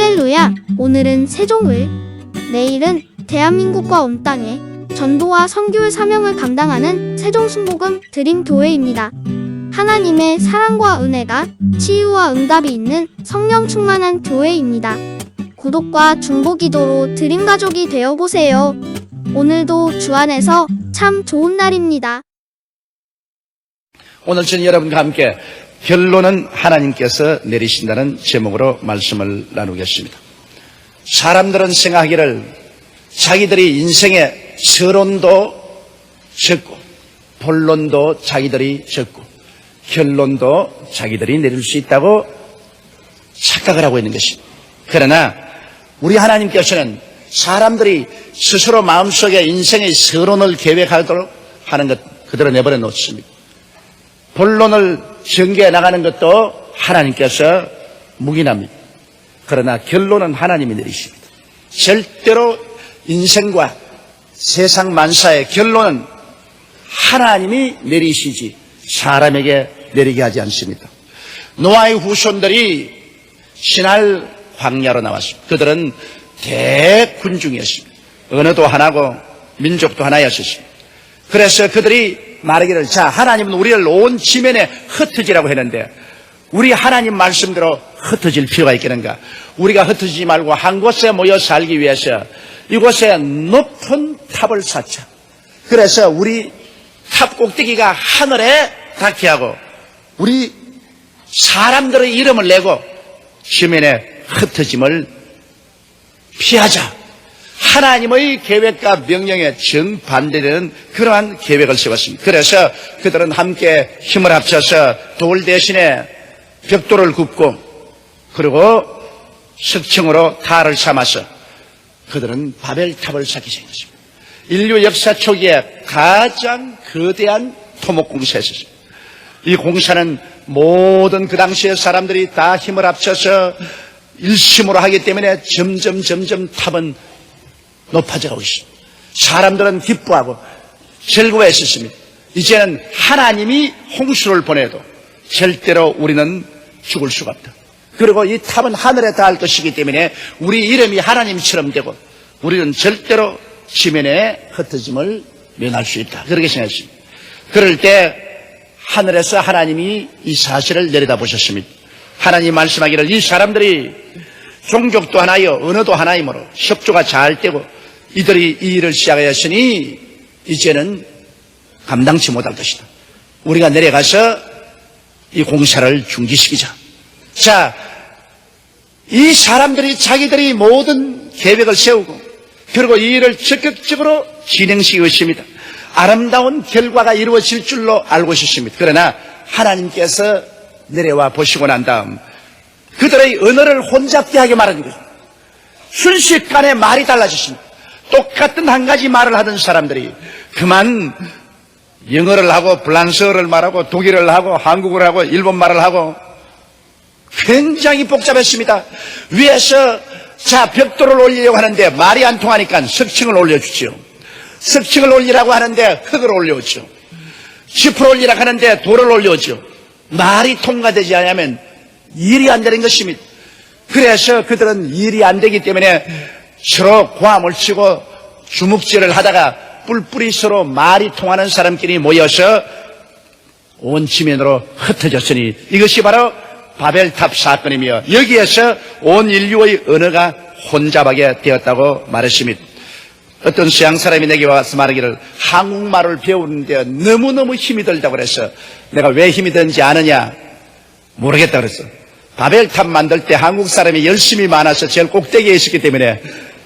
할렐루야! 오늘은 세종을, 내일은 대한민국과 온 땅에 전도와 선교의 사명을 감당하는 세종순복음 드림교회입니다. 하나님의 사랑과 은혜가 치유와 응답이 있는 성령 충만한 교회입니다. 구독과 중보기도로 드림가족이 되어보세요. 오늘도 주 안에서 참 좋은 날입니다. 오늘 저는 여러분과 함께 결론은 하나님께서 내리신다는 제목으로 말씀을 나누겠습니다. 사람들은 생각하기를 자기들이 인생의 서론도 적고 본론도 자기들이 적고 결론도 자기들이 내릴 수 있다고 착각을 하고 있는 것입니다. 그러나 우리 하나님께서는 사람들이 스스로 마음속에 인생의 서론을 계획하도록 하는 것 그대로 내버려 놓습니다. 본론을 전개해 나가는 것도 하나님께서 묵인합니다. 그러나 결론은 하나님이 내리십니다. 절대로 인생과 세상 만사의 결론은 하나님이 내리시지 사람에게 내리게 하지 않습니다. 노아의 후손들이 신할 광야로 나왔습니다. 그들은 대군중이었습니다. 언어도 하나고 민족도 하나였습니다. 그래서 그들이 말하기를 자 하나님은 우리를 온 지면에 흩어지라고 했는데 우리 하나님 말씀대로 흩어질 필요가 있겠는가? 우리가 흩어지지 말고 한 곳에 모여 살기 위해서 이곳에 높은 탑을 쌓자. 그래서 우리 탑 꼭대기가 하늘에 닿게 하고 우리 사람들의 이름을 내고 지면에 흩어짐을 피하자. 하나님의 계획과 명령에 정반대되는 그러한 계획을 세웠습니다. 그래서 그들은 함께 힘을 합쳐서 돌 대신에 벽돌을 굽고 그리고 석층으로 탈을 삼아서 그들은 바벨탑을 쌓기 시작했습니다. 인류 역사 초기에 가장 거대한 토목 공사였습니다. 이 공사는 모든 그 당시의 사람들이 다 힘을 합쳐서 일심으로 하기 때문에 점점 탑은 높아져 가고 있습니다. 사람들은 기뻐하고 즐거워했었습니다. 이제는 하나님이 홍수를 보내도 절대로 우리는 죽을 수가 없다. 그리고 이 탑은 하늘에 닿을 것이기 때문에 우리 이름이 하나님처럼 되고 우리는 절대로 지면에 흩어짐을 면할 수 있다. 그렇게 생각했습니다. 그럴 때 하늘에서 하나님이 이 사실을 내려다보셨습니다. 하나님 말씀하기를 이 사람들이 종족도 하나요 언어도 하나이므로 협조가 잘 되고 이들이 이 일을 시작하였으니 이제는 감당치 못할 것이다. 우리가 내려가서 이 공사를 중지시키자. 자, 이 사람들이 자기들이 모든 계획을 세우고 그리고 이 일을 적극적으로 진행시키고 있습니다. 아름다운 결과가 이루어질 줄로 알고 있었습니다. 그러나 하나님께서 내려와 보시고 난 다음 그들의 언어를 혼잡게 하게 말하는 거죠. 순식간에 말이 달라졌습니다. 똑같은 한 가지 말을 하던 사람들이 그만 영어를 하고 프랑스어를 말하고 독일어를 하고 한국어를 하고 일본말을 하고 굉장히 복잡했습니다. 위에서 자 벽돌을 올리려고 하는데 말이 안 통하니까 석층을 올려주죠. 석층을 올리라고 하는데 흙을 올려오죠. 짚을 올리라고 하는데 돌을 올려오죠. 말이 통과되지 않으면 일이 안 되는 것입니다. 그래서 그들은 일이 안 되기 때문에 서로 고함을 치고 주먹질을 하다가 뿔뿔이 서로 말이 통하는 사람끼리 모여서 온 지면으로 흩어졌으니 이것이 바로 바벨탑 사건이며 여기에서 온 인류의 언어가 혼잡하게 되었다고 말했습니다. 어떤 서양 사람이 내게 와서 말하기를 한국말을 배우는데 너무너무 힘이 들다고 그래서 내가 왜 힘이 드는지 아느냐 모르겠다 그랬어. 바벨탑 만들 때 한국 사람이 열심히 많아서 제일 꼭대기에 있었기 때문에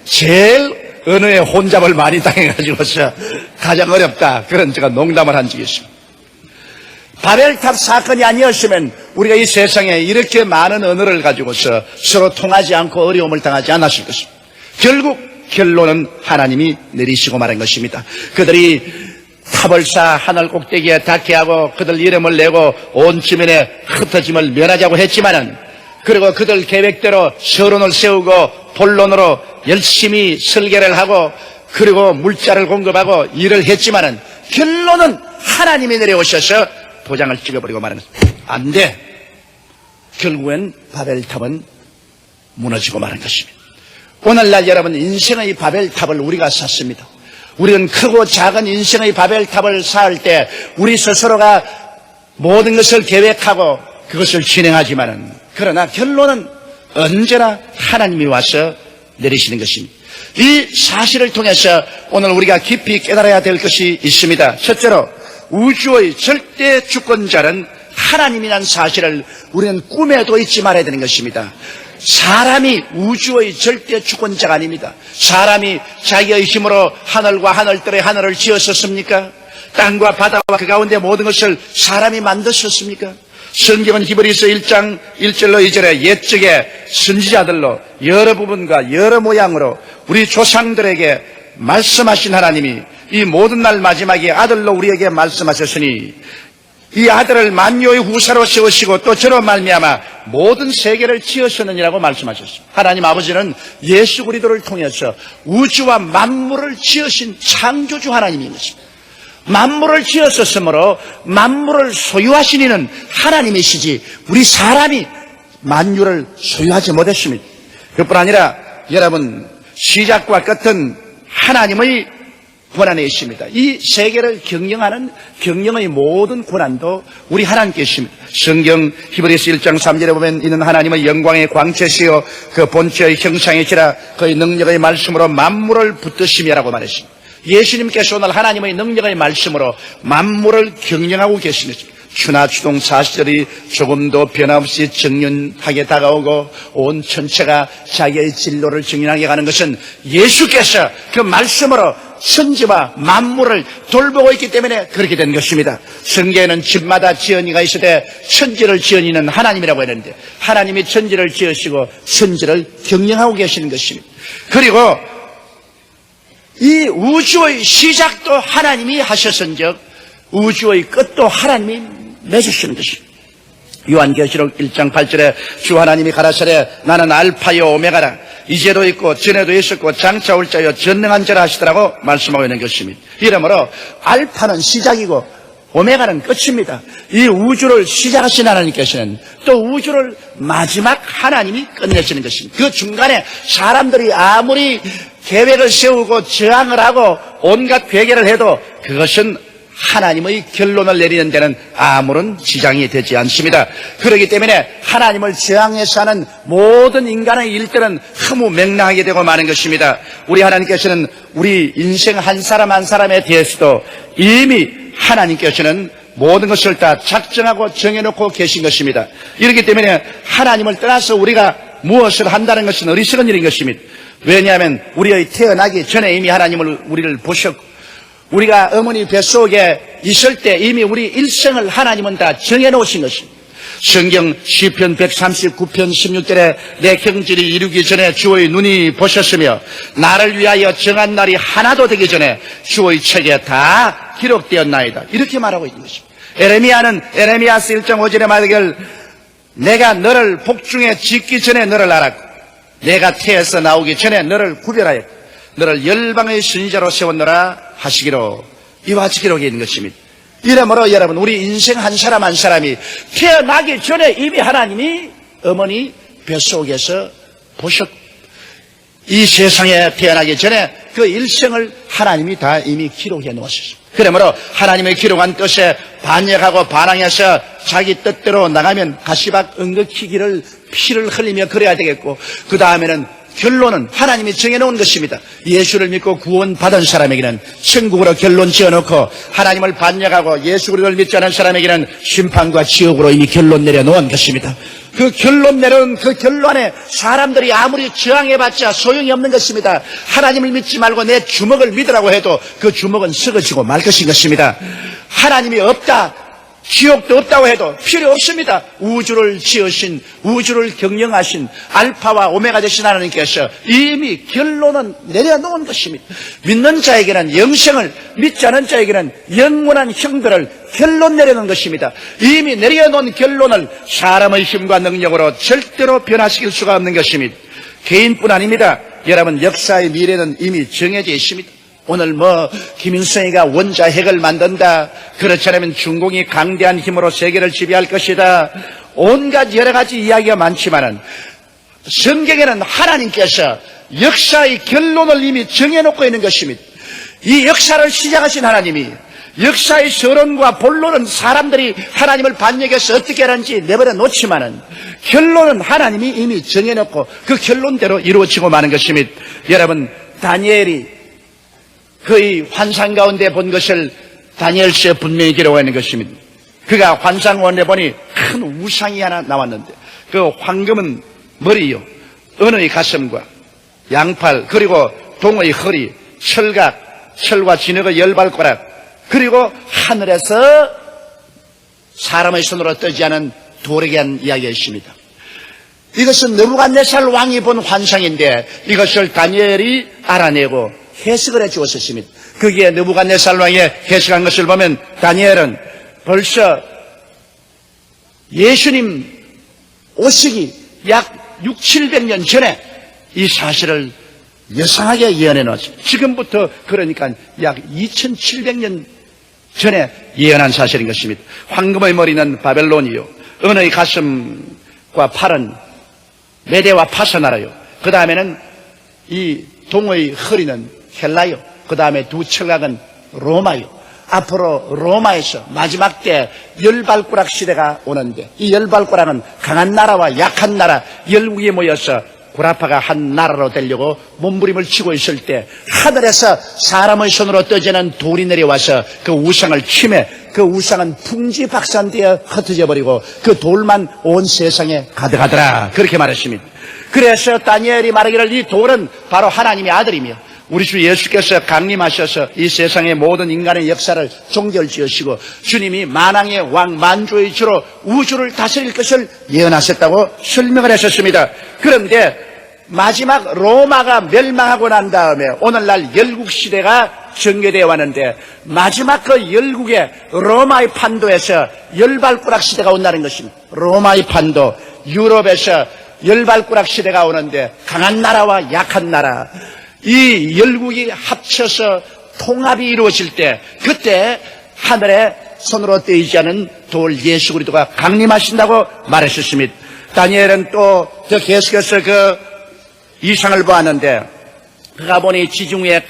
제일 언어에 혼잡을 많이 당해가지고서 가장 어렵다. 그런 제가 농담을 한 적이 있습니다. 바벨탑 사건이 아니었으면 우리가 이 세상에 이렇게 많은 언어를 가지고서 서로 통하지 않고 어려움을 당하지 않았을 것입니다. 결국 결론은 하나님이 내리시고 말한 것입니다. 그들이 탑을 쌓아 하늘 꼭대기에 닿게 하고 그들 이름을 내고 온 지면에 흩어짐을 면하자고 했지만은 그리고 그들 계획대로 서론을 세우고 본론으로 열심히 설계를 하고 그리고 물자를 공급하고 일을 했지만은 결론은 하나님이 내려오셔서 도장을 찍어버리고 말하는 안 돼. 결국엔 바벨탑은 무너지고 마는 것입니다. 오늘날 여러분, 인생의 바벨탑을 우리가 샀습니다. 우리는 크고 작은 인생의 바벨탑을 쌓을 때 우리 스스로가 모든 것을 계획하고 그것을 진행하지만은, 그러나 결론은 언제나 하나님이 와서 내리시는 것입니다. 이 사실을 통해서 오늘 우리가 깊이 깨달아야 될 것이 있습니다. 첫째로, 우주의 절대 주권자는 하나님이라는 사실을 우리는 꿈에도 잊지 말아야 되는 것입니다. 사람이 우주의 절대 주권자가 아닙니다. 사람이 자기의 힘으로 하늘과 하늘들의 하늘을 지었었습니까? 땅과 바다와 그 가운데 모든 것을 사람이 만드셨습니까? 성경은 히브리서 1장 1절로 2절에 옛적에 선지자들로 여러 부분과 여러 모양으로 우리 조상들에게 말씀하신 하나님이 이 모든 날 마지막에 아들로 우리에게 말씀하셨으니 이 아들을 만유의 후사로 세우시고 또 저로 말미암아 모든 세계를 지으셨느니라고 말씀하셨습니다. 하나님 아버지는 예수 그리스도를 통해서 우주와 만물을 지으신 창조주 하나님인 것입니다. 만물을 지었었으므로 만물을 소유하신 이는 하나님이시지 우리 사람이 만유를 소유하지 못했습니다. 그뿐 아니라 여러분, 시작과 끝은 하나님의 권한에 있습니다. 이 세계를 경영하는 경영의 모든 권한도 우리 하나님께 있습니다. 성경 히브리서 1장 3절에 보면 이는 하나님의 영광의 광채시요 그 본체의 형상이시라 그의 능력의 말씀으로 만물을 붙드심이라고 말했습니다. 예수님께서 오늘 하나님의 능력의 말씀으로 만물을 경영하고 계십니다. 추나 추동 사시절이 조금도 변함없이 정연하게 다가오고 온 천체가 자기의 진로를 정연하게 가는 것은 예수께서 그 말씀으로 천지와 만물을 돌보고 있기 때문에 그렇게 된 것입니다. 성경에는 집마다 지은이가 있으되 천지를 지은이는 하나님이라고 했는데 하나님이 천지를 지으시고 천지를 경영하고 계시는 것입니다. 그리고 이 우주의 시작도 하나님이 하셨은즉 우주의 끝도 하나님이 맺으시는 것입니다. 요한계시록 1장 8절에 주 하나님이 가라사대 나는 알파요 오메가라 이제도 있고 전에도 있었고 장차 올 자요 전능한 자라 하시더라고 말씀하고 있는 것입니다. 이러므로 알파는 시작이고 오메가는 끝입니다. 이 우주를 시작하신 하나님께서는 또 우주를 마지막 하나님이 끝내시는 것입니다. 그 중간에 사람들이 아무리 계획을 세우고 저항을 하고 온갖 괴계를 해도 그것은 하나님의 결론을 내리는 데는 아무런 지장이 되지 않습니다. 그렇기 때문에 하나님을 저항해서 하는 모든 인간의 일들은 흐무맹랑하게 되고 마는 것입니다. 우리 하나님께서는 우리 인생 한 사람 한 사람에 대해서도 이미 하나님께서는 모든 것을 다 작정하고 정해놓고 계신 것입니다. 이렇기 때문에 하나님을 떠나서 우리가 무엇을 한다는 것은 어리석은 일인 것입니다. 왜냐하면 우리의 태어나기 전에 이미 하나님을 우리를 보셨고 우리가 어머니 뱃속에 있을 때 이미 우리 일생을 하나님은 다 정해놓으신 것입니다. 성경 시편 139편 16절에 내 경질이 이루기 전에 주의 눈이 보셨으며 나를 위하여 정한 날이 하나도 되기 전에 주의 책에 다 기록되었나이다. 이렇게 말하고 있는 것입니다. 에레미야는 에레미야서 1장 5절에 말하길 내가 너를 복중에 짓기 전에 너를 알았고 내가 태에서 나오기 전에 너를 구별하였고 너를 열방의 선지자로 세웠노라 하시기로 이와 같이 기록이 있는 것입니다. 이러므로 여러분 우리 인생 한 사람 한 사람이 태어나기 전에 이미 하나님이 어머니 뱃속에서 보셨고 이 세상에 태어나기 전에 그 일생을 하나님이 다 이미 기록해 놓으셨습니다. 그러므로 하나님의 기록한 뜻에 반역하고 반항해서 자기 뜻대로 나가면 가시박 엉거키기를 피를 흘리며 그래야 되겠고 그 다음에는 결론은 하나님이 정해놓은 것입니다. 예수를 믿고 구원받은 사람에게는 천국으로 결론 지어놓고 하나님을 반역하고 예수 그리스도를 믿지 않은 사람에게는 심판과 지옥으로 이미 결론 내려놓은 것입니다. 그 결론 내려놓은 그 결론에 사람들이 아무리 저항해봤자 소용이 없는 것입니다. 하나님을 믿지 말고 내 주먹을 믿으라고 해도 그 주먹은 썩어지고 말 것인 것입니다. 하나님이 없다, 지옥도 없다고 해도 필요 없습니다. 우주를 지으신, 우주를 경영하신 알파와 오메가 되신 하나님께서 이미 결론은 내려놓은 것입니다. 믿는 자에게는 영생을, 믿지 않은 자에게는 영원한 형벌을 결론 내려놓은 것입니다. 이미 내려놓은 결론을 사람의 힘과 능력으로 절대로 변화시킬 수가 없는 것입니다. 개인뿐 아닙니다. 여러분 역사의 미래는 이미 정해져 있습니다. 오늘 김일성이가 원자 핵을 만든다. 그렇지 않으면 중공이 강대한 힘으로 세계를 지배할 것이다. 온갖 여러 가지 이야기가 많지만은 성경에는 하나님께서 역사의 결론을 이미 정해놓고 있는 것입니다. 이 역사를 시작하신 하나님이 역사의 서론과 본론은 사람들이 하나님을 반역해서 어떻게 하는지 내버려 놓지만은 결론은 하나님이 이미 정해놓고 그 결론대로 이루어지고 마는 것입니다. 여러분, 다니엘이 그의 환상 가운데 본 것을 다니엘서에 분명히 기록하고 있는 것입니다. 그가 환상 가운데 보니 큰 우상이 하나 나왔는데 그 황금은 머리요, 은의 가슴과 양팔, 그리고 동의 허리, 철과 진흙의 열발가락, 그리고 하늘에서 사람의 손으로 뜨지 않은 돌에게 한 이야기가 있습니다. 이것은 느부갓네살 왕이 본 환상인데 이것을 다니엘이 알아내고 해석을 해 주었습니다. 거기에 느부갓네살 왕이 해석한 것을 보면 다니엘은 벌써 예수님 오시기 약 600~700년 전에 이 사실을 여상하게 예언해 놓았습니다. 지금부터 그러니까 약 2700년 전에 예언한 사실인 것입니다. 황금의 머리는 바벨론이요, 은의 가슴과 팔은 메대와 파사 나라요, 그 다음에는 이 동의 허리는 헬라요, 그 다음에 두 철각은 로마요. 앞으로 로마에서 마지막 때 열발가락 시대가 오는데 이 열발가락은 강한 나라와 약한 나라 열국이 모여서 구라파가 한 나라로 되려고 몸부림을 치고 있을 때 하늘에서 사람의 손으로 떠지는 돌이 내려와서 그 우상을 침해 그 우상은 풍지박산되어 흩어져 버리고 그 돌만 온 세상에 가득하더라, 그렇게 말했습니다. 그래서 다니엘이 말하기를 이 돌은 바로 하나님의 아들이며 우리 주 예수께서 강림하셔서 이 세상의 모든 인간의 역사를 종결지으시고 주님이 만왕의 왕 만주의 주로 우주를 다스릴 것을 예언하셨다고 설명을 하셨습니다. 그런데 마지막 로마가 멸망하고 난 다음에 오늘날 열국시대가 전개되어 왔는데 마지막 그 열국의 로마의 판도에서 열발가락 시대가 온다는 것입니다. 로마의 판도, 유럽에서 열발가락 시대가 오는데 강한 나라와 약한 나라, 이 열국이 합쳐서 통합이 이루어질 때 그때 하늘에 손으로 떼이지 않은 돌 예수 그리스도가 강림하신다고 말했었습니다. 다니엘은 또 더 계속해서 그 이상을 보았는데 그가 보니 지중 위에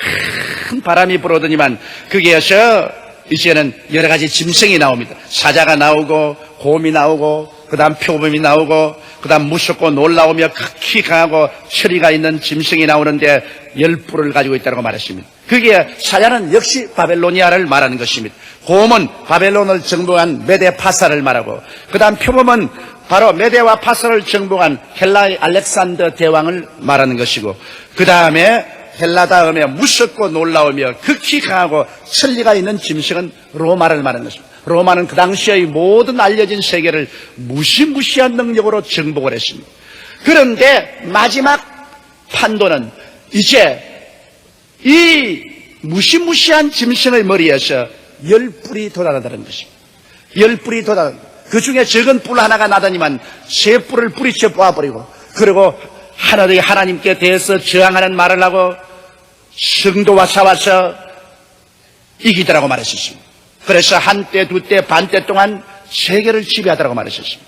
큰 바람이 불어오더니만 거기에서 이제는 여러 가지 짐승이 나옵니다. 사자가 나오고 곰이 나오고 그 다음 표범이 나오고 그 다음 무섭고 놀라우며 극히 강하고 철이가 있는 짐승이 나오는데 10뿔을 가지고 있다고 말했습니다. 그게 사자는 역시 바벨로니아를 말하는 것입니다. 곰은 바벨론을 정복한 메데 파사를 말하고 그 다음 표범은 바로 메데와 파사를 정복한 헬라의 알렉산더 대왕을 말하는 것이고 그 다음에 헬라 다음에 무섭고 놀라우며 극히 강하고 천리가 있는 짐승은 로마를 말하는 것입니다. 로마는 그 당시의 모든 알려진 세계를 무시무시한 능력으로 정복을 했습니다. 그런데 마지막 판도는 이제 이 무시무시한 짐승의 머리에서 10뿔이 돋아나다는 것입니다. 10뿔이 돋아나, 그 중에 적은 뿔 하나가 나더니만 3뿔을 뿌리쳐 뽑아버리고 그리고 하늘의 하나님께 대해서 저항하는 말을 하고 성도와 싸워서 이기더라고 말했었습니다. 그래서 한때, 두때, 반때 동안 세계를 지배하더라고 말했었습니다.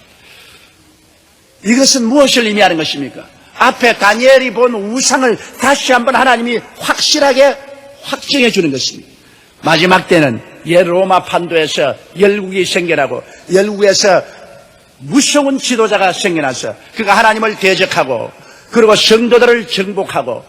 이것은 무엇을 의미하는 것입니까? 앞에 다니엘이 본 우상을 다시 한번 하나님이 확실하게 확정해 주는 것입니다. 마지막 때는 옛 로마 판도에서 열국이 생겨나고 열국에서 무서운 지도자가 생겨나서 그가 하나님을 대적하고 그리고 성도들을 정복하고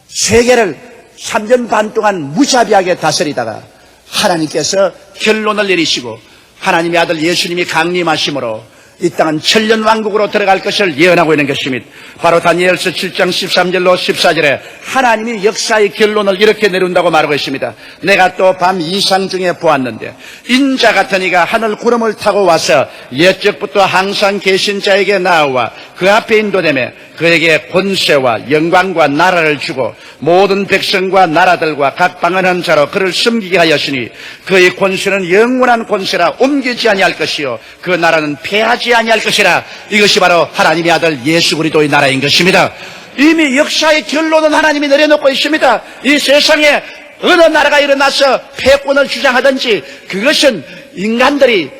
세계를 3년 반 동안 무자비하게 다스리다가 하나님께서 결론을 내리시고 하나님의 아들 예수님이 강림하심으로 이 땅은 천년왕국으로 들어갈 것을 예언하고 있는 것입니다. 바로 다니엘서 7장 13절로 14절에 하나님이 역사의 결론을 이렇게 내린다고 말하고 있습니다. 내가 또 밤 이상 중에 보았는데 인자 같은 이가 하늘 구름을 타고 와서 옛적부터 항상 계신 자에게 나와 그 앞에 인도되며 그에게 권세와 영광과 나라를 주고 모든 백성과 나라들과 각 방언한 자로 그를 섬기게 하였으니 그의 권세는 영원한 권세라 옮기지 아니할 것이요 그 나라는 패하지 아니할 것이라. 이것이 바로 하나님의 아들 예수 그리스도의 나라인 것입니다. 이미 역사의 결론은 하나님이 내려놓고 있습니다. 이 세상에 어느 나라가 일어나서 패권을 주장하든지 그것은 인간들이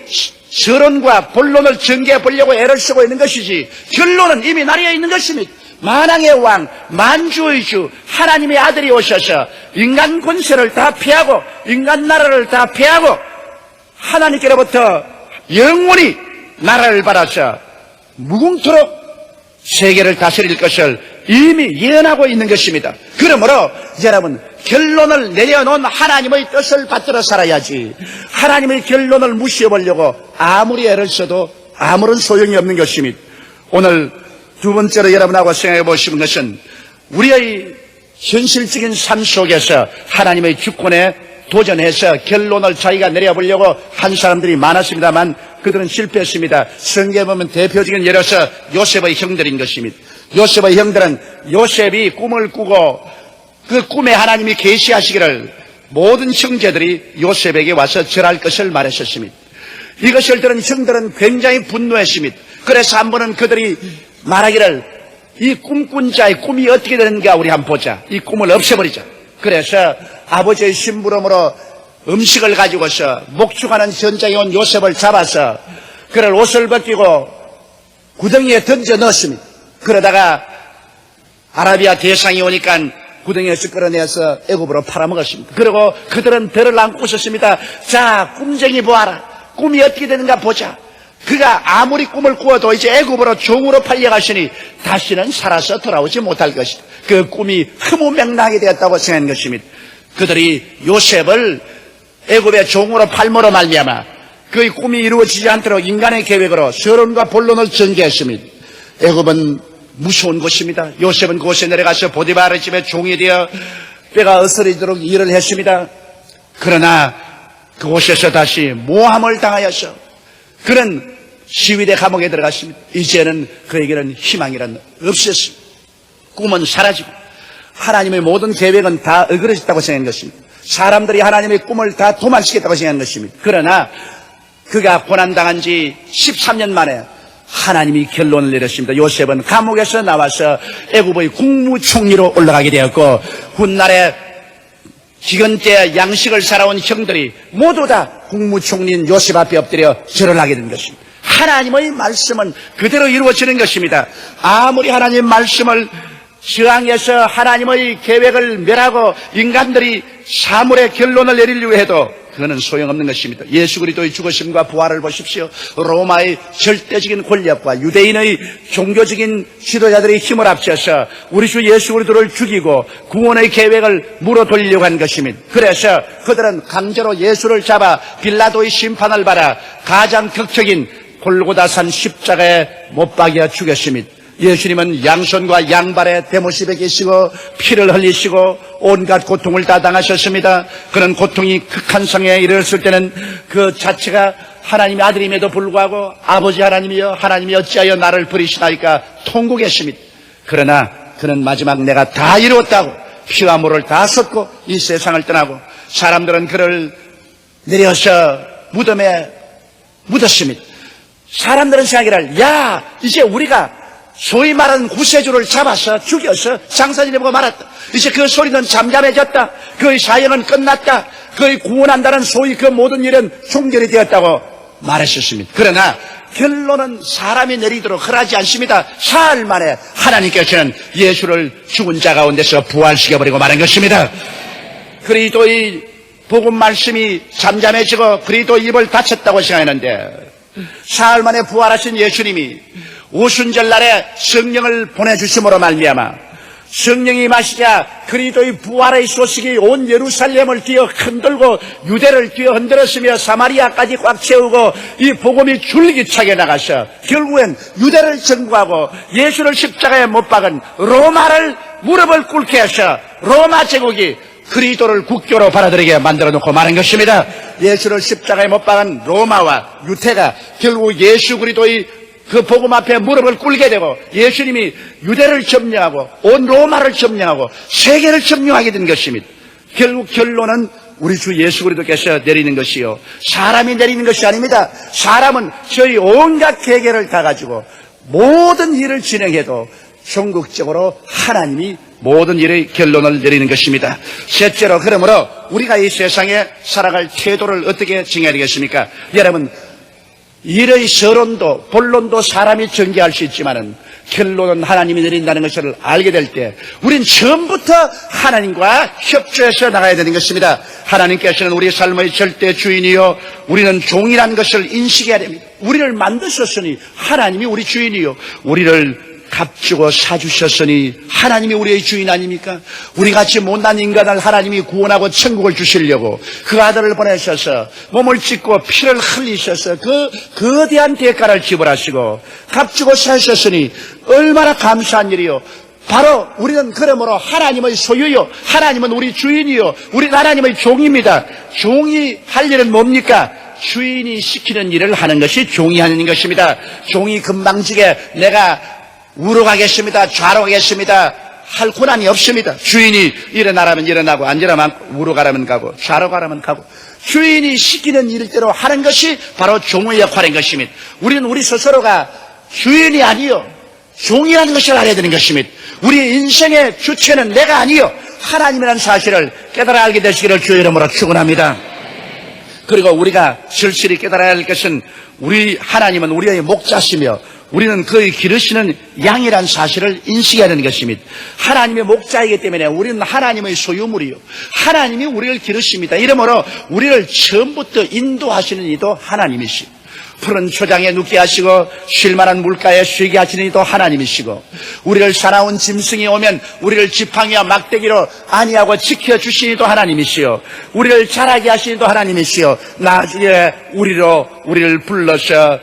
서론과 본론을 전개해 보려고 애를 쓰고 있는 것이지 결론은 이미 나라에 있는 것입니다. 만왕의 왕, 만주의 주, 하나님의 아들이 오셔서 인간 권세를 다 피하고 인간 나라를 다 피하고 하나님께로부터 영원히 나라를 받아서 무궁토록 세계를 다스릴 것을 이미 예언하고 있는 것입니다. 그러므로 여러분, 결론을 내려놓은 하나님의 뜻을 받들어 살아야지 하나님의 결론을 무시해보려고 아무리 애를 써도 아무런 소용이 없는 것입니다. 오늘 두 번째로 여러분하고 생각해 보시는 것은 우리의 현실적인 삶 속에서 하나님의 주권에 도전해서 결론을 자기가 내려보려고 한 사람들이 많았습니다만 그들은 실패했습니다. 성경에 보면 대표적인 예로서 요셉의 형들인 것입니다. 요셉의 형들은 요셉이 꿈을 꾸고 그 꿈에 하나님이 계시하시기를 모든 형제들이 요셉에게 와서 절할 것을 말했었습니다. 이것을 들은 형들은 굉장히 분노했습니다. 그래서 한 번은 그들이 말하기를 이 꿈꾼 자의 꿈이 어떻게 되는가 우리 한번 보자. 이 꿈을 없애버리자. 그래서 아버지의 심부름으로 음식을 가지고서 목축하는 현장에 온 요셉을 잡아서 그를 옷을 벗기고 구덩이에 던져 넣었습니다. 그러다가 아라비아 대상이 오니까 구덩이에서 끌어내서 애굽으로 팔아먹었습니다. 그리고 그들은 덜을 안고 있었습니다. 자, 꿈쟁이 보아라. 꿈이 어떻게 되는가 보자. 그가 아무리 꿈을 꾸어도 이제 애굽으로 종으로 팔려가시니 다시는 살아서 돌아오지 못할 것이다. 그 꿈이 흐무맹랑하게 되었다고 생각한 것입니다. 그들이 요셉을 애굽의 종으로 팔므로 말미암아 그의 꿈이 이루어지지 않도록 인간의 계획으로 서론과 본론을 전개했습니다. 애굽은 무서운 곳입니다. 요셉은 그곳에 내려가서 보디바르 집에 종이 되어 뼈가 으스러지도록 일을 했습니다. 그러나 그곳에서 다시 모함을 당하여서 그는 시위대 감옥에 들어갔습니다. 이제는 그에게는 희망이란 없었습니다. 꿈은 사라지고 하나님의 모든 계획은 다 어그러졌다고 생각한 것입니다. 사람들이 하나님의 꿈을 다 도망치겠다고 생각한 것입니다. 그러나 그가 고난당한 지 13년 만에 하나님이 결론을 내렸습니다. 요셉은 감옥에서 나와서 애굽의 국무총리로 올라가게 되었고 훗날에 기근때 양식을 살아온 형들이 모두 다 국무총리인 요셉 앞에 엎드려 절을 하게 된 것입니다. 하나님의 말씀은 그대로 이루어지는 것입니다. 아무리 하나님의 말씀을 저항해서 하나님의 계획을 멸하고 인간들이 사물의 결론을 내리려고 해도 그거는 소용없는 것입니다. 예수 그리스도의 죽으심과 부활을 보십시오. 로마의 절대적인 권력과 유대인의 종교적인 지도자들의 힘을 합쳐서 우리 주 예수 그리스도를 죽이고 구원의 계획을 물어돌리려고 한 것입니다. 그래서 그들은 강제로 예수를 잡아 빌라도의 심판을 받아 가장 극적인 골고다산 십자가에 못 박여 죽였습니다. 예수님은 양손과 양발에 대못이 베기시고 피를 흘리시고 온갖 고통을 다 당하셨습니다. 그런 고통이 극한 상황에 이르렀을 때는 그 자체가 하나님의 아들임에도 불구하고 아버지 하나님이여 하나님이 어찌하여 나를 버리시나이까 통곡했습니다. 그러나 그는 마지막 내가 다 이루었다고 피와 물을 다 쏟고 이 세상을 떠나고 사람들은 그를 내려서 무덤에 묻었습니다. 사람들은 생각하기를 야 이제 우리가 소위 말하는 구세주를 잡아서 죽여서 장사지내고 말았다. 이제 그 소리는 잠잠해졌다. 그의 사역은 끝났다. 그의 구원한다는 소위 그 모든 일은 종결이 되었다고 말했었습니다. 그러나 결론은 사람이 내리도록 허락하지 않습니다. 사흘 만에 하나님께서는 예수를 죽은 자 가운데서 부활시켜버리고 말한 것입니다. 그리스도의 복음 말씀이 잠잠해지고 그리스도 입을 닫혔다고 생각했는데 사흘 만에 부활하신 예수님이 오순절날에 성령을 보내주심으로 말미암아 성령이 임하시자 그리스도의 부활의 소식이 온 예루살렘을 뛰어 흔들고 유대를 뛰어 흔들었으며 사마리아까지 꽉 채우고 이 복음이 줄기차게 나가서 결국엔 유대를 정부하고 예수를 십자가에 못 박은 로마를 무릎을 꿇게 해서 로마 제국이 그리스도를 국교로 받아들이게 만들어 놓고 말한 것입니다. 예수를 십자가에 못 박은 로마와 유태가 결국 예수 그리스도의 그 복음 앞에 무릎을 꿇게 되고 예수님이 유대를 점령하고 온 로마를 점령하고 세계를 점령하게 된 것입니다. 결국 결론은 우리 주 예수 그리스도께서 내리는 것이요 사람이 내리는 것이 아닙니다. 사람은 저희 온갖 계획을 다 가지고 모든 일을 진행해도 종국적으로 하나님이 모든 일의 결론을 내리는 것입니다. 셋째로 그러므로 우리가 이 세상에 살아갈 태도를 어떻게 정해야 되겠습니까? 여러분 일의 서론도 본론도 사람이 전개할 수 있지만은 결론은 하나님이 내린다는 것을 알게 될 때 우린 처음부터 하나님과 협조해서 나가야 되는 것입니다. 하나님께서는 우리 삶의 절대 주인이요 우리는 종이라는 것을 인식해야 됩니다. 우리를 만드셨으니 하나님이 우리 주인이요 우리를 값주고 사주셨으니 하나님이 우리의 주인 아닙니까? 우리같이 못난 인간을 하나님이 구원하고 천국을 주시려고 그 아들을 보내셔서 몸을 찢고 피를 흘리셔서 그 거대한 대가를 지불하시고 값주고 사주셨으니 얼마나 감사한 일이요. 바로 우리는 그러므로 하나님의 소유요 하나님은 우리 주인이요 우리는 하나님의 종입니다. 종이 할 일은 뭡니까? 주인이 시키는 일을 하는 것이 종이 하는 것입니다. 종이 금방지게 내가 우로 가겠습니다. 좌로 가겠습니다. 할 권한이 없습니다. 주인이 일어나라면 일어나고 앉으라면 우로 가라면 가고 좌로 가라면 가고 주인이 시키는 일대로 하는 것이 바로 종의 역할인 것입니다. 우리는 우리 스스로가 주인이 아니요 종이라는 것을 알아야 되는 것입니다. 우리 인생의 주체는 내가 아니요 하나님이라는 사실을 깨달아 알게 되시기를 주의 이름으로 축원합니다. 그리고 우리가 절실히 깨달아야 할 것은 우리 하나님은 우리의 목자시며 우리는 그의 기르시는 양이라는 사실을 인식해야 하는 것입니다. 하나님의 목자이기 때문에 우리는 하나님의 소유물이요 하나님이 우리를 기르십니다. 이러므로 우리를 처음부터 인도하시는 이도 하나님이시고 푸른 초장에 눕게 하시고 쉴만한 물가에 쉬게 하시는 이도 하나님이시고 우리를 사나운 짐승이 오면 우리를 지팡이와 막대기로 안위하고 지켜주시는 이도 하나님이시요 우리를 자라게 하시는 이도 하나님이시요 나중에 우리를 불러서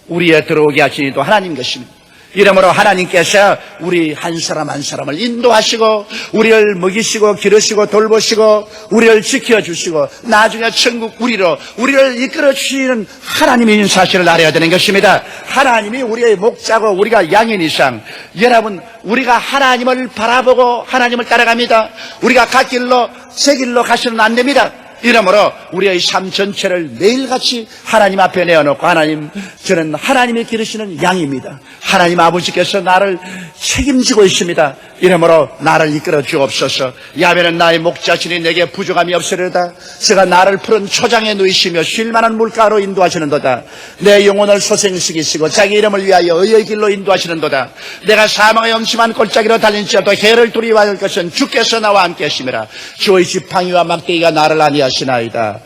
우리에 들어오게 하시니 또 하나님 것입니다. 이러므로 하나님께서 우리 한 사람 한 사람을 인도하시고 우리를 먹이시고 기르시고 돌보시고 우리를 지켜주시고 나중에 천국 우리를 이끌어 주시는 하나님인 사실을 알아야 되는 것입니다. 하나님이 우리의 목자고 우리가 양인 이상 여러분 우리가 하나님을 바라보고 하나님을 따라갑니다. 우리가 갓 길로 새 길로 가시는 안 됩니다. 이러므로 우리의 삶 전체를 매일같이 하나님 앞에 내어놓고 하나님 저는 하나님이 기르시는 양입니다. 하나님 아버지께서 나를 책임지고 있습니다. 이러므로 나를 이끌어 주옵소서. 야훼는 나의 목자시니 내게 부족함이 없으리로다. 제가 나를 푸른 초장에 누이시며 쉴만한 물가로 인도하시는도다. 내 영혼을 소생시키시고 자기 이름을 위하여 의의 길로 인도하시는도다. 내가 사망의 엄침한 골짜기로 달린지라도 해를 두려워할 것은 주께서 나와 함께 하심이라. 주의 지팡이와 막대기가 나를 안위하시나이다.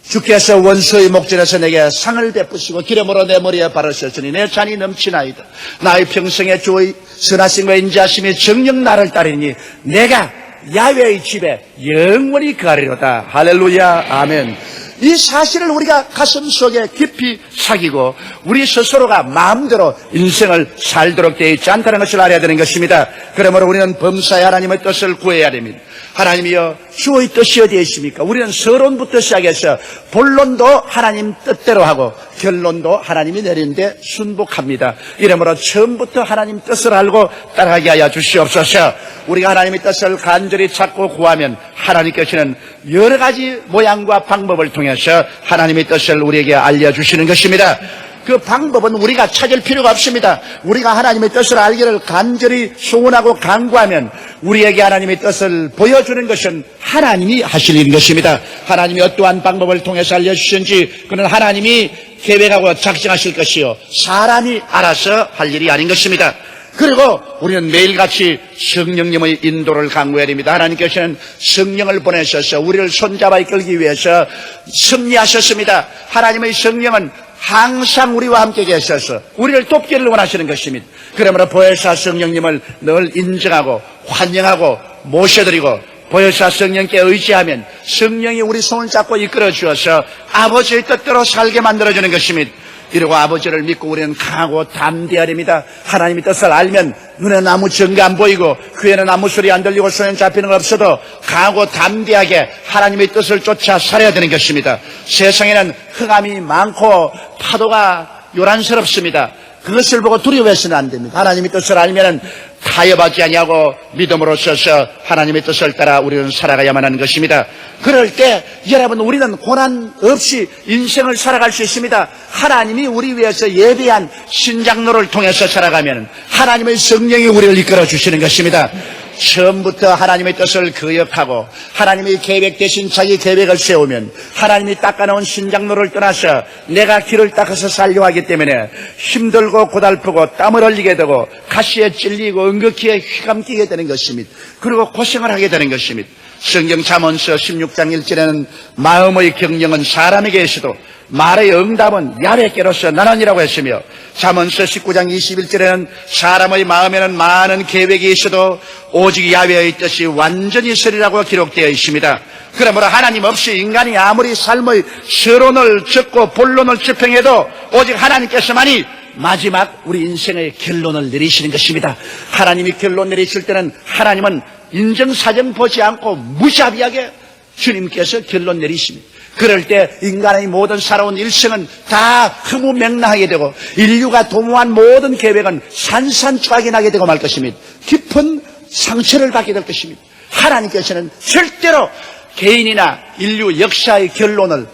주께서 원수의 목전에서 내게 상을 베푸시고 기름으로 내 머리에 바르셨으니 내 잔이 넘치나이다. 나의 평생에 주의 선하심과 인자하심이 정녕 나를 따르니 내가 야훼의 집에 영원히 거하리로다. 할렐루야 아멘. 이 사실을 우리가 가슴 속에 깊이 새기고 우리 스스로가 마음대로 인생을 살도록 되어 있지 않다는 것을 알아야 되는 것입니다. 그러므로 우리는 범사에 하나님의 뜻을 구해야 됩니다. 하나님이여 주의 뜻이 어디에 있습니까? 우리는 서론부터 시작해서 본론도 하나님 뜻대로 하고 결론도 하나님이 내린데 순복합니다. 이러므로 처음부터 하나님 뜻을 알고 따라가게 하여 주시옵소서. 우리가 하나님의 뜻을 간절히 찾고 구하면 하나님께서는 여러 가지 모양과 방법을 통해서 하나님의 뜻을 우리에게 알려주시는 것입니다. 그 방법은 우리가 찾을 필요가 없습니다. 우리가 하나님의 뜻을 알기를 간절히 소원하고 간구하면 우리에게 하나님의 뜻을 보여주는 것은 하나님이 하실 일인 것입니다. 하나님이 어떠한 방법을 통해서 알려주시는지 그는 하나님이 계획하고 작정하실 것이요 사람이 알아서 할 일이 아닌 것입니다. 그리고 우리는 매일같이 성령님의 인도를 간구해야 됩니다. 하나님께서는 성령을 보내셔서 우리를 손잡아 이끌기 위해서 섭리하셨습니다. 하나님의 성령은 항상 우리와 함께 계셔서 우리를 돕기를 원하시는 것입니다. 그러므로 보혜사 성령님을 늘 인정하고 환영하고 모셔드리고 보혜사 성령께 의지하면 성령이 우리 손을 잡고 이끌어 주어서 아버지의 뜻대로 살게 만들어주는 것입니다. 이러고 아버지를 믿고 우리는 강하고 담대해야 됩니다. 하나님의 뜻을 알면 눈에는 아무 증거 안 보이고 귀에는 아무 소리 안 들리고 손에 잡히는 건 없어도 강하고 담대하게 하나님의 뜻을 쫓아 살아야 되는 것입니다. 세상에는 흑암이 많고 파도가 요란스럽습니다. 그것을 보고 두려워해서는 안 됩니다. 하나님의 뜻을 알면 타협하지 아니하고 믿음으로 서서 하나님의 뜻을 따라 우리는 살아가야만 하는 것입니다. 그럴 때 여러분 우리는 고난 없이 인생을 살아갈 수 있습니다. 하나님이 우리 위해서 예비한 신장로를 통해서 살아가면 하나님의 성령이 우리를 이끌어 주시는 것입니다. 처음부터 하나님의 뜻을 거역하고 하나님의 계획 대신 자기 계획을 세우면 하나님이 닦아놓은 신장로를 떠나서 내가 길을 닦아서 살려고 하기 때문에 힘들고 고달프고 땀을 흘리게 되고 가시에 찔리고 응급기에 휘감기게 되는 것입니다. 그리고 고생을 하게 되는 것입니다. 성경 잠언서 16장 1절에는 마음의 경영은 사람에게 있어도 말의 응답은 야훼께로서 나느니라고 했으며 잠언서 19장 21절에는 사람의 마음에는 많은 계획이 있어도 오직 야훼의 뜻이 완전히 서리라고 기록되어 있습니다. 그러므로 하나님 없이 인간이 아무리 삶의 서론을 적고 본론을 집행해도 오직 하나님께서만이 마지막 우리 인생의 결론을 내리시는 것입니다. 하나님이 결론 내리실 때는 하나님은 인정사정 보지 않고 무자비하게 주님께서 결론 내리십니다. 그럴 때 인간의 모든 살아온 일생은 다 흐무맹랑하게 되고 인류가 도모한 모든 계획은 산산조각이 나게 되고 말 것입니다. 깊은 상처를 받게 될 것입니다. 하나님께서는 절대로 개인이나 인류 역사의 결론을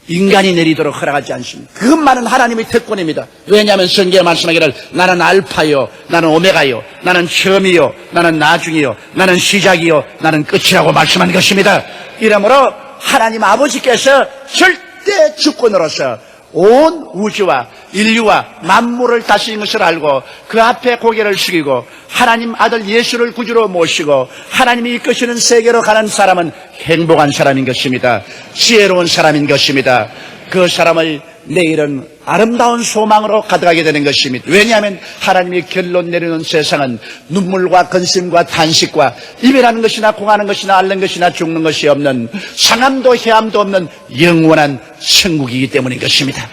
인간이 내리도록 허락하지 않습니다. 그것만은 하나님의 특권입니다. 왜냐하면 성경에 말씀하기를 나는 알파요, 나는 오메가요, 나는 처음이요, 나는 나중이요, 나는 시작이요, 나는 끝이라고 말씀한 것입니다. 이러므로 하나님 아버지께서 절대 주권으로서 온 우주와 인류와 만물을 다스린 것을 알고 그 앞에 고개를 숙이고 하나님 아들 예수를 구주로 모시고 하나님이 이끄시는 세계로 가는 사람은 행복한 사람인 것입니다. 지혜로운 사람인 것입니다. 그 사람의 내일은 아름다운 소망으로 가득하게 되는 것입니다. 왜냐하면 하나님이 결론 내리는 세상은 눈물과 근심과 탄식과 이별하는 것이나 공하는 것이나 앓는 것이나 죽는 것이 없는 상함도 해함도 없는 영원한 천국이기 때문인 것입니다.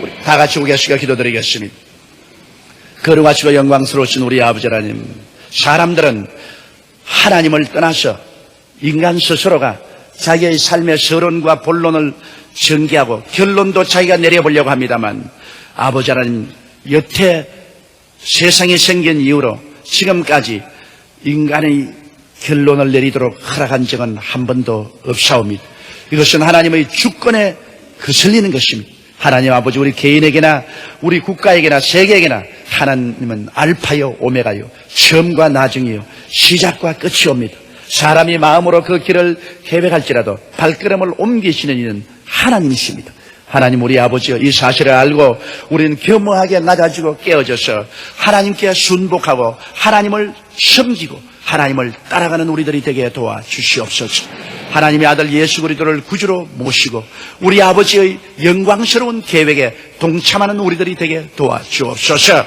우리 다 같이 우겨시가 기도드리겠습니다. 거룩하시고 영광스러우신 우리 아버지 하나님, 사람들은 하나님을 떠나서 인간 스스로가 자기의 삶의 서론과 본론을 전개하고 결론도 자기가 내려보려고 합니다만 아버지 하나님, 여태 세상이 생긴 이후로 지금까지 인간의 결론을 내리도록 허락한 적은 한 번도 없사옵니다. 이것은 하나님의 주권에 거슬리는 것입니다. 하나님 아버지, 우리 개인에게나 우리 국가에게나 세계에게나 하나님은 알파요 오메가요, 처음과 나중이요, 시작과 끝이 옵니다. 사람이 마음으로 그 길을 계획할지라도 발걸음을 옮기시는 이는 하나님이십니다. 하나님, 우리 아버지여, 이 사실을 알고 우리는 겸허하게 낮아지고 깨어져서 하나님께 순복하고 하나님을 섬기고 하나님을 따라가는 우리들이 되게 도와주시옵소서. 하나님의 아들 예수 그리스도를 구주로 모시고 우리 아버지의 영광스러운 계획에 동참하는 우리들이 되게 도와주옵소서.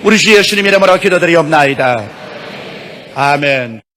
우리 주 예수님 이름으로 기도드리옵나이다. 아멘.